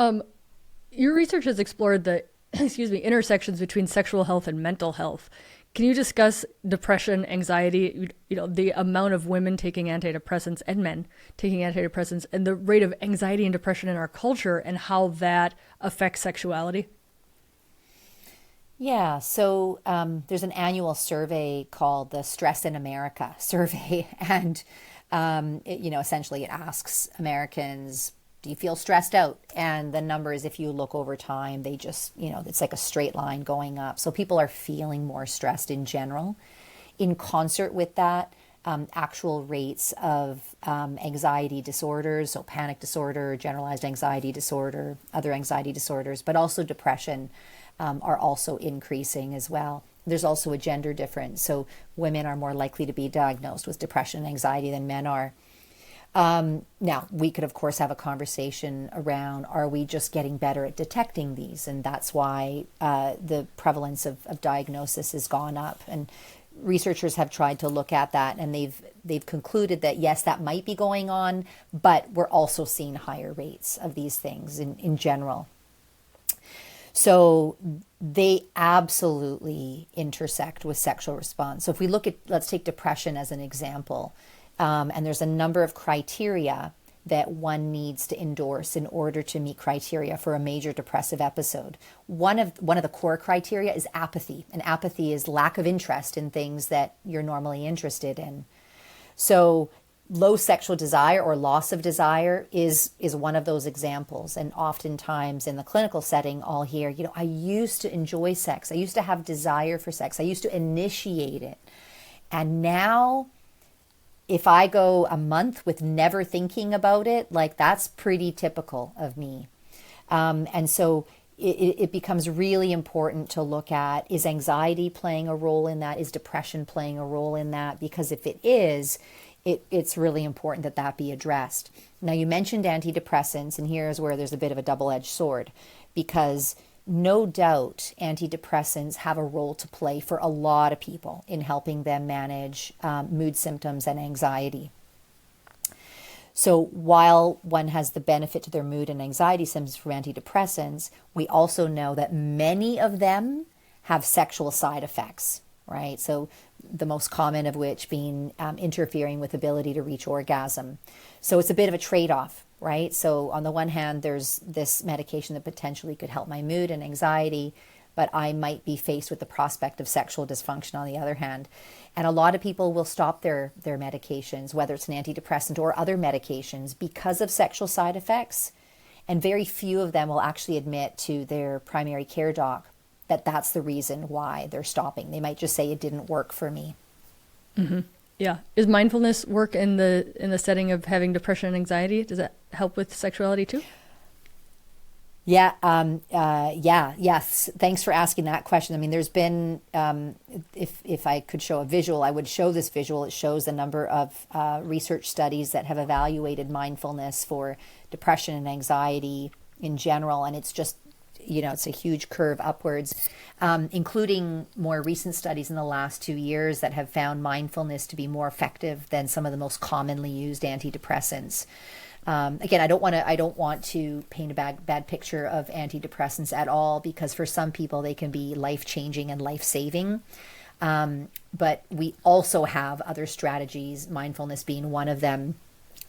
Um, your research has explored the excuse me intersections between sexual health and mental health. Can you discuss depression, anxiety, the amount of women taking antidepressants and men taking antidepressants and the rate of anxiety and depression in our culture and how that affects sexuality? Yeah, so there's an annual survey called the Stress in America survey, and essentially it asks Americans, "Do you feel stressed out?" And the numbers, if you look over time, they just, it's like a straight line going up. So people are feeling more stressed in general. In concert with that, actual rates of anxiety disorders, so panic disorder, generalized anxiety disorder, other anxiety disorders, but also depression, are also increasing as well. There's also a gender difference. So women are more likely to be diagnosed with depression and anxiety than men are. Now, we could, of course, have a conversation around, are we just getting better at detecting these? And that's why the prevalence of diagnosis has gone up. And researchers have tried to look at that, and they've concluded that, yes, that might be going on, but we're also seeing higher rates of these things in general. So they absolutely intersect with sexual response. So if we look at, let's take depression as an example, and there's a number of criteria that one needs to endorse in order to meet criteria for a major depressive episode. One of the core criteria is apathy, and apathy is lack of interest in things that you're normally interested in. So low sexual desire or loss of desire is one of those examples. And oftentimes in the clinical setting, I'll hear, I used to enjoy sex. I used to have desire for sex. I used to initiate it. And now if I go a month with never thinking about it, like that's pretty typical of me. And so it becomes really important to look at, is anxiety playing a role in that? Is depression playing a role in that? Because if it is, it's really important that that be addressed. Now, you mentioned antidepressants, and here's where there's a bit of a double-edged sword, because no doubt antidepressants have a role to play for a lot of people in helping them manage mood symptoms and anxiety. So while one has the benefit to their mood and anxiety symptoms from antidepressants, we also know that many of them have sexual side effects, right? So the most common of which being interfering with ability to reach orgasm. So it's a bit of a trade-off, right? So on the one hand, there's this medication that potentially could help my mood and anxiety, but I might be faced with the prospect of sexual dysfunction on the other hand. And a lot of people will stop their medications, whether it's an antidepressant or other medications, because of sexual side effects. And very few of them will actually admit to their primary care doc that that's the reason why they're stopping. They might just say it didn't work for me. Mm-hmm. Yeah. Is mindfulness work in the setting of having depression and anxiety? Does that help with sexuality too? Yeah. Yes. Thanks for asking that question. I mean, there's been, if I could show a visual, I would show this visual. It shows a number of research studies that have evaluated mindfulness for depression and anxiety in general. And it's just, it's a huge curve upwards, including more recent studies in the last 2 years that have found mindfulness to be more effective than some of the most commonly used antidepressants. Again, I don't want to paint a bad picture of antidepressants at all, because for some people they can be life-changing and life-saving. But we also have other strategies, mindfulness being one of them,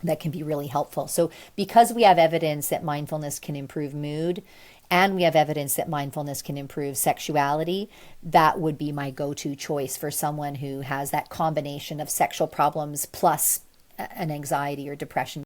that can be really helpful. So because we have evidence that mindfulness can improve mood, and we have evidence that mindfulness can improve sexuality, that would be my go-to choice for someone who has that combination of sexual problems plus an anxiety or depression